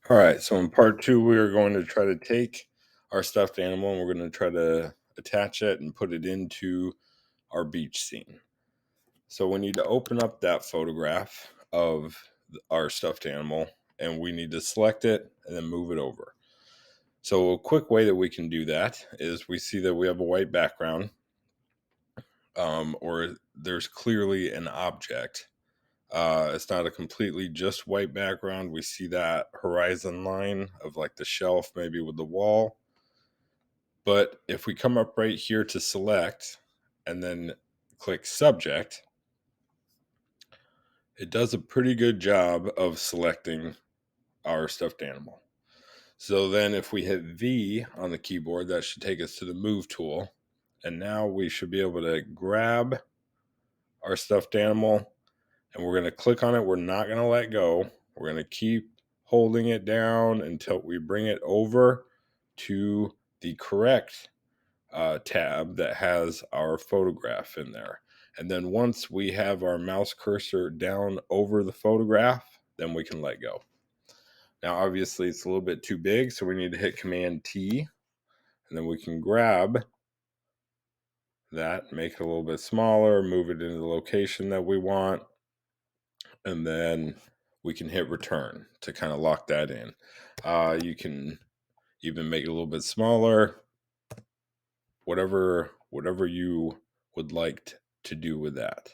All right, so in part two, we are going to try to take our stuffed animal and we're going to try to attach it and put it into our beach scene. So we need to open up that photograph of our stuffed animal and we need to select it and then move it over. So a quick way that we can do that is we see that we have a white background, or there's clearly an object. It's not a completely just white background. We see that horizon line of like the shelf, maybe with the wall. But if we come up right here to select and then click subject, it does a pretty good job of selecting our stuffed animal. So then if we hit V on the keyboard, that should take us to the move tool. And now we should be able to grab our stuffed animal and we're going to click on it. We're not going to let go. We're going to keep holding it down until we bring it over to the correct tab that has our photograph in there. And then once we have our mouse cursor down over the photograph, then we can let go. Now, obviously, it's a little bit too big, so we need to hit Command T, and then we can grab that, make it a little bit smaller, move it into the location that we want, and then we can hit return to kind of lock that in. You can even make it a little bit smaller, whatever you would like to do with that.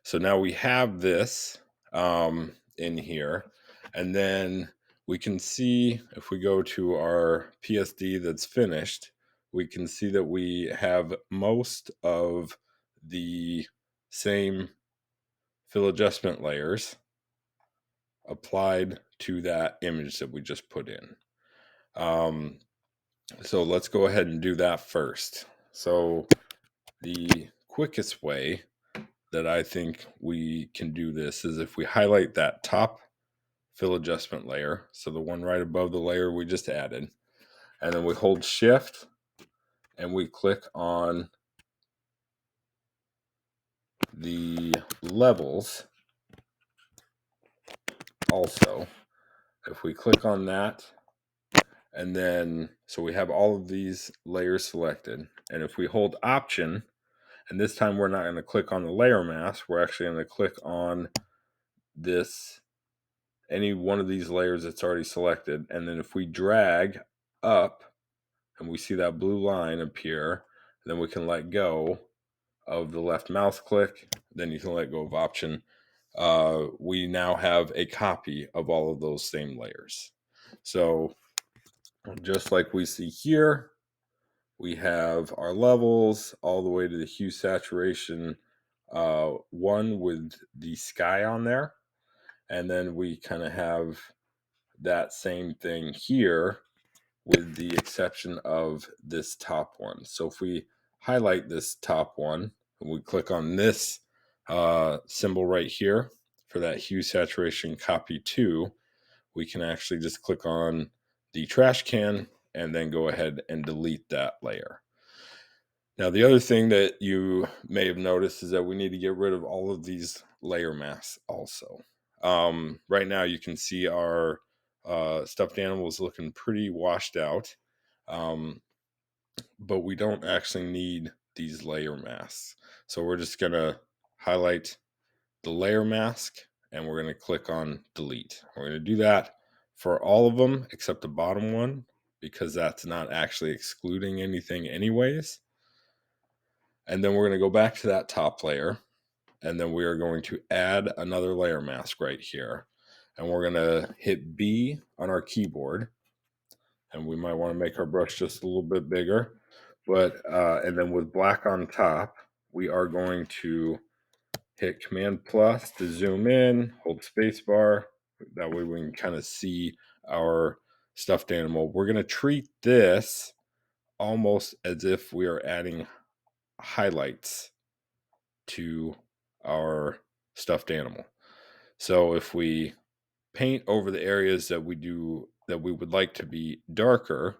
So now we have this in here, and then we can see if we go to our PSD that's finished, we can see that we have most of the same fill adjustment layers applied to that image that we just put in. So let's go ahead and do that first. So the quickest way that I think we can do this is if we highlight that top fill adjustment layer, so the one right above the layer we just added, and then we hold shift and we click on the levels also. If we click on that, and then so we have all of these layers selected, and if we hold option, and this time we're not going to click on the layer mask, we're actually going to click on this, any one of these layers that's already selected, and then if we drag up and we see that blue line appear, then we can let go of the left mouse click, then you can let go of option. We now have a copy of all of those same layers. So just like we see here, we have our levels all the way to the hue saturation 1 with the sky on there. And then we kind of have that same thing here with the exception of this top one. So if we highlight this top one and we click on this symbol right here for that hue saturation copy 2, we can actually just click on the trash can and then go ahead and delete that layer. Now, the other thing that you may have noticed is that we need to get rid of all of these layer masks also. Right now, you can see our stuffed animal is looking pretty washed out, but we don't actually need these layer masks. So we're just going to highlight the layer mask and we're going to click on delete. We're going to do that for all of them except the bottom one because that's not actually excluding anything anyways. And then we're going to go back to that top layer and then we are going to add another layer mask right here. And we're going to hit B on our keyboard. And we might want to make our brush just a little bit bigger. But, and then with black on top, we are going to hit Command plus to zoom in, hold space bar. That way we can kind of see our stuffed animal. We're going to treat this almost as if we are adding highlights to our stuffed animal. So if we paint over the areas that we would like to be darker,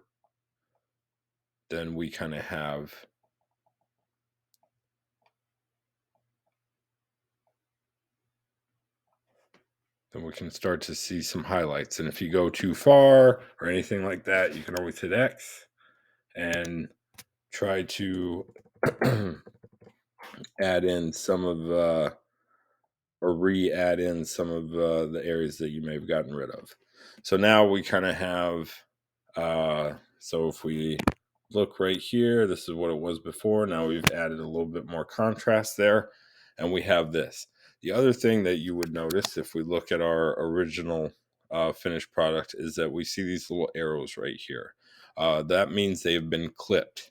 then we kind of have then we can start to see some highlights. And if you go too far or anything like that, you can always hit X and try to add in some of or re-add in some of the areas that you may have gotten rid of. So now we kind of have, so if we look right here, this is what it was before. Now we've added a little bit more contrast there, and we have this. The other thing that you would notice if we look at our original finished product is that we see these little arrows right here. That means they've been clipped.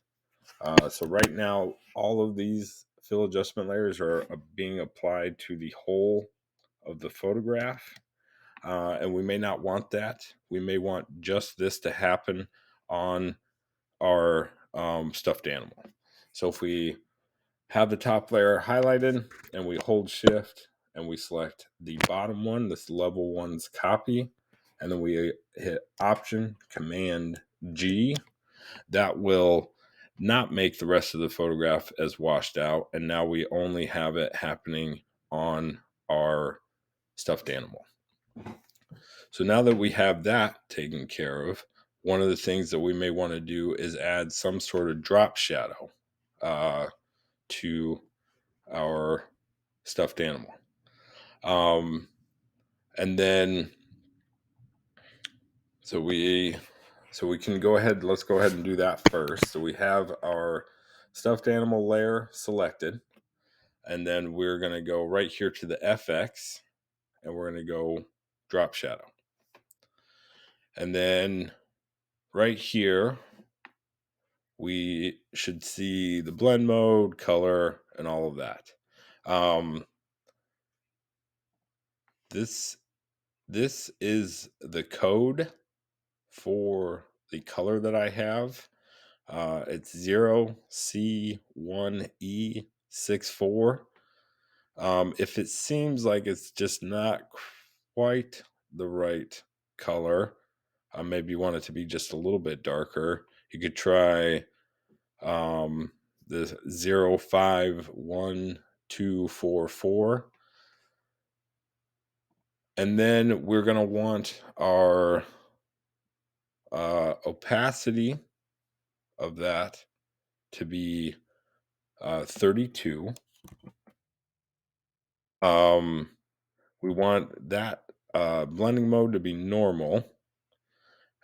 So right now, all of these fill adjustment layers are being applied to the whole of the photograph. And we may not want that. We may want just this to happen on our stuffed animal. So if we have the top layer highlighted and we hold shift and we select the bottom one, this level one's copy, and then we hit Option Command G, that will not make the rest of the photograph as washed out. And now we only have it happening on our stuffed animal. So now that we have that taken care of, one of the things that we may want to do is add some sort of drop shadow to our stuffed animal. And then, so we can go ahead, let's go ahead and do that first. So we have our stuffed animal layer selected, and then we're going to go right here to the FX, and we're going to go drop shadow. And then right here, we should see the blend mode, color, and all of that. This is the code for the color that I have. It's 0C1E64. If it seems like it's just not quite the right color, maybe you want it to be just a little bit darker, you could try the 051244. And then we're going to want our opacity of that to be 32. We want that blending mode to be normal.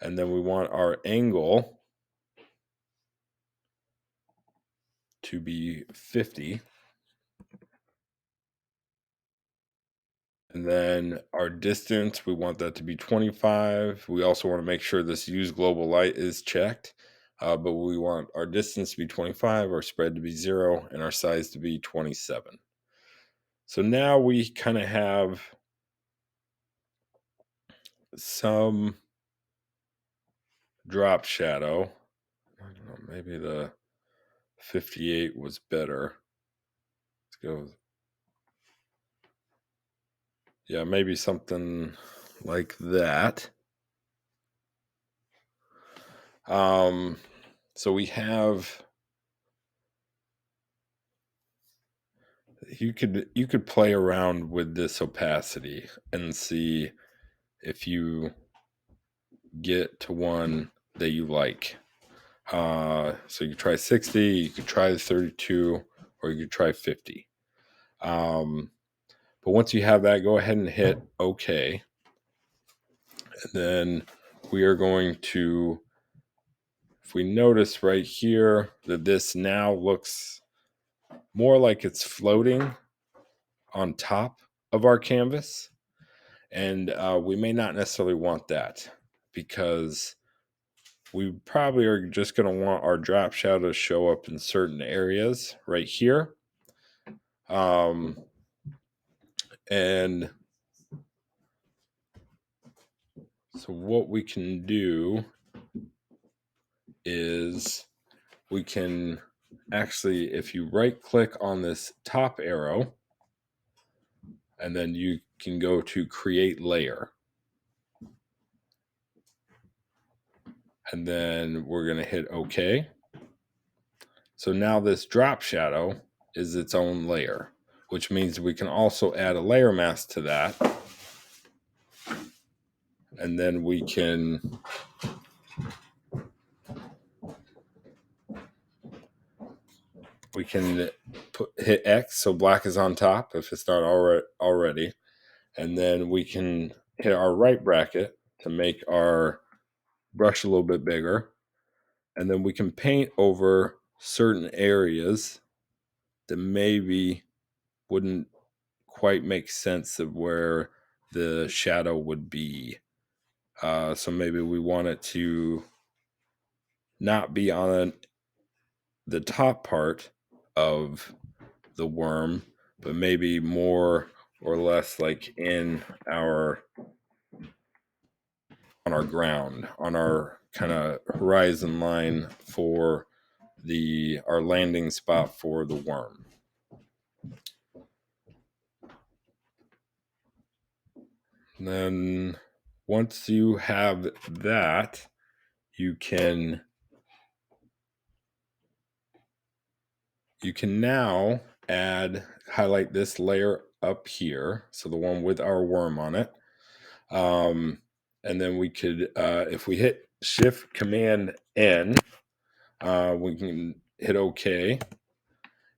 And then we want our angle to be 50. And then our distance, we want that to be 25. We also want to make sure this use global light is checked. But we want our distance to be 25, our spread to be 0, and our size to be 27. So now we kind of have some drop shadow. I don't know, maybe the 58 was better. Let's go. Yeah, maybe something like that. So we have, you could play around with this opacity and see if you get to one that you like. So you could try 60, you could try the 32, or you could try 50. But once you have that, go ahead and hit OK. And then we are going to, if we notice right here that this now looks more like it's floating on top of our canvas. And we may not necessarily want that, because we probably are just going to want our drop shadow to show up in certain areas right here. And so what we can do is we can actually, if you right click on this top arrow, and then you can go to create layer. And then we're going to hit OK. So now this drop shadow is its own layer, which means we can also add a layer mask to that. and then we can hit X so black is on top if it's not already, and then we can hit our right bracket to make our brush a little bit bigger, and then we can paint over certain areas that maybe wouldn't quite make sense of where the shadow would be. So maybe we want it to not be on the top part of the worm, but maybe more or less like on our ground, on our kind of horizon line for our landing spot for the worm. And then once you have that, you can now highlight this layer up here, so the one with our worm on it. And then we could, if we hit Shift Command N, we can hit OK,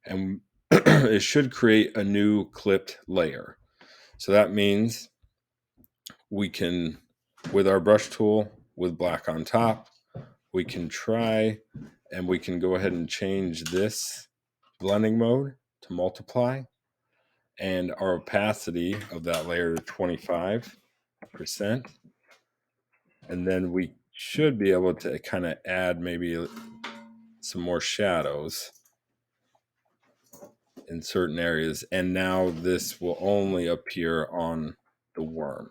and it should create a new clipped layer. So that means we can, with our brush tool with black on top, we can try and we can go ahead and change this blending mode to multiply and our opacity of that layer to 25%. And then we should be able to kind of add maybe some more shadows in certain areas. And now this will only appear on the worm.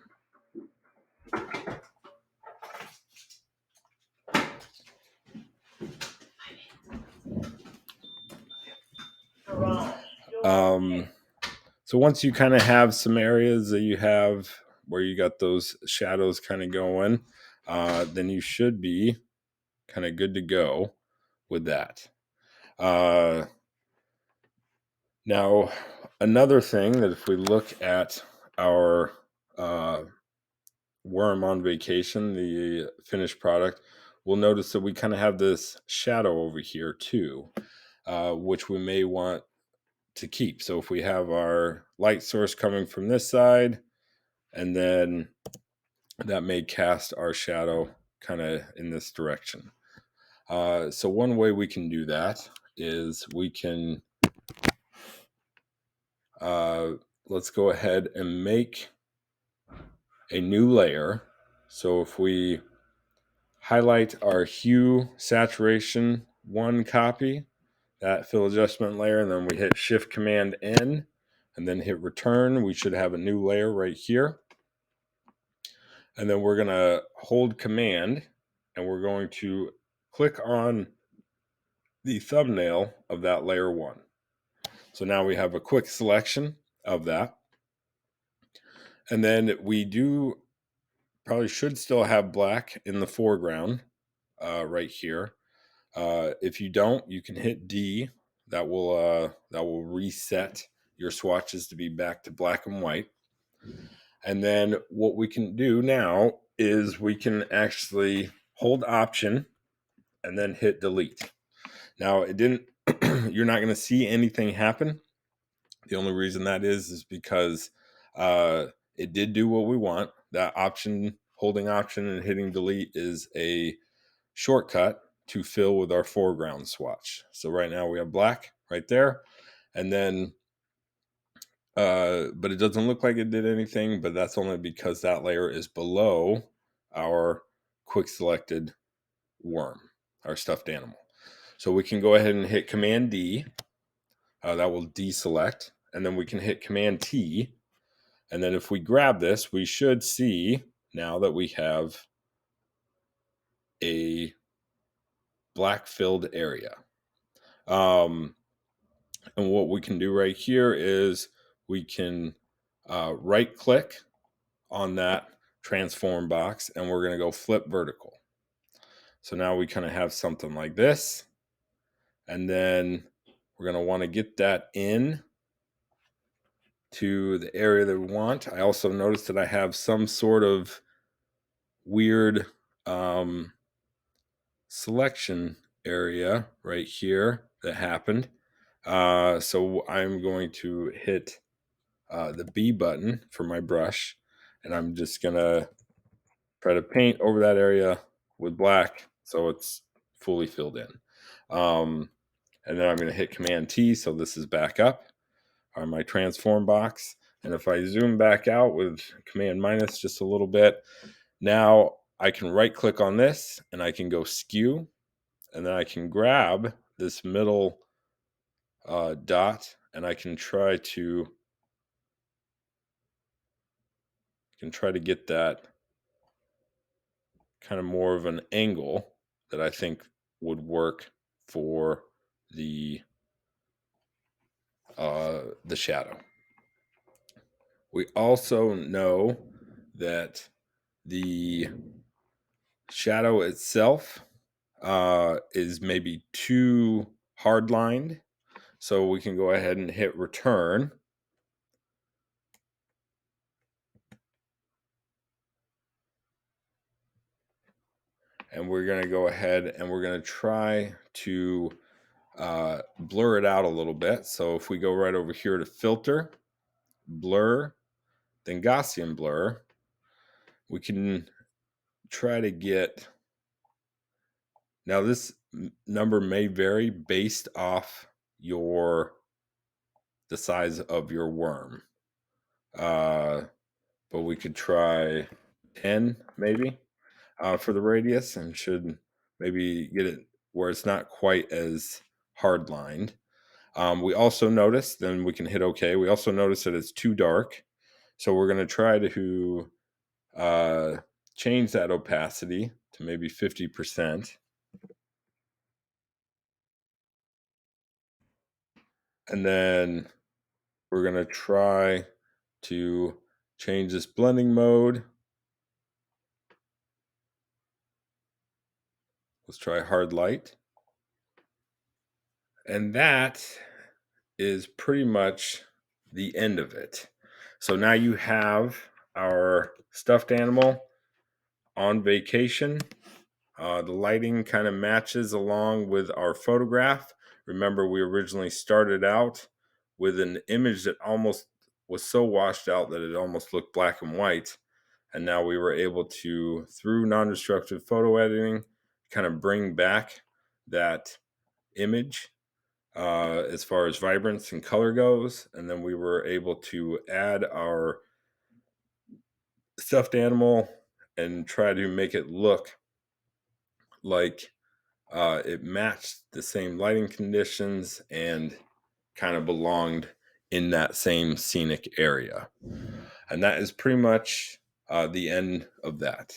So once you kind of have some areas that you have where you got those shadows kind of going, then you should be kind of good to go with that. Now, another thing that if we look at our worm on vacation, the finished product, we'll notice that we kind of have this shadow over here too, which we may want to keep. So if we have our light source coming from this side, and then that may cast our shadow kind of in this direction. So one way we can do that is we can, let's go ahead and make a new layer. So if we highlight our hue saturation 1 copy, that fill adjustment layer, and then we hit Shift Command N and then hit return, we should have a new layer right here. And then we're going to hold Command and we're going to click on the thumbnail of that layer 1. So now we have a quick selection of that. And then we probably should still have black in the foreground right here. If you don't, you can hit D. That will reset your swatches to be back to black and white. And then what we can do now is we can actually hold Option and then hit Delete. Now it didn't. You're not going to see anything happen. The only reason that is because it did do what we want. That option, holding Option and hitting Delete, is a shortcut to fill with our foreground swatch. So right now we have black right there, and then but it doesn't look like it did anything, but that's only because that layer is below our quick selected worm, our stuffed animal. So we can go ahead and hit Command D. That will deselect, and then we can hit Command T. And then if we grab this, we should see now that we have a black filled area. And what we can do right here is we can right click on that transform box, and we're going to go flip vertical. So now we kind of have something like this. And then we're going to want to get that in to the area that we want. I also noticed that I have some sort of weird selection area right here that happened. So I'm going to hit the B button for my brush, and I'm just gonna try to paint over that area with black so it's fully filled in. And then I'm going to hit Command T so this is back up on my transform box. And if I zoom back out with Command minus just a little bit, now I can right click on this and I can go skew, and then I can grab this middle dot and I can try to get that kind of more of an angle that I think would work for the shadow. We also know that the shadow itself is maybe too hard lined, so we can go ahead and hit return. And we're going to go ahead and we're going to try to blur it out a little bit. So if we go right over here to filter, blur, then Gaussian blur, we can try to get, now this number may vary based off the size of your worm. But we could try 10 maybe for the radius, and should maybe get it where it's not quite as hard lined. We also notice, then we can hit OK. We also notice that it's too dark. So we're going to try to change that opacity to maybe 50%. And then we're going to try to change this blending mode. Let's try hard light. And that is pretty much the end of it. So now you have our stuffed animal on vacation. The lighting kind of matches along with our photograph. Remember, we originally started out with an image that almost was so washed out that it almost looked black and white. And now we were able to, through non-destructive photo editing, kind of bring back that image as far as vibrance and color goes. And then we were able to add our stuffed animal and try to make it look like it matched the same lighting conditions and kind of belonged in that same scenic area. And that is pretty much the end of that.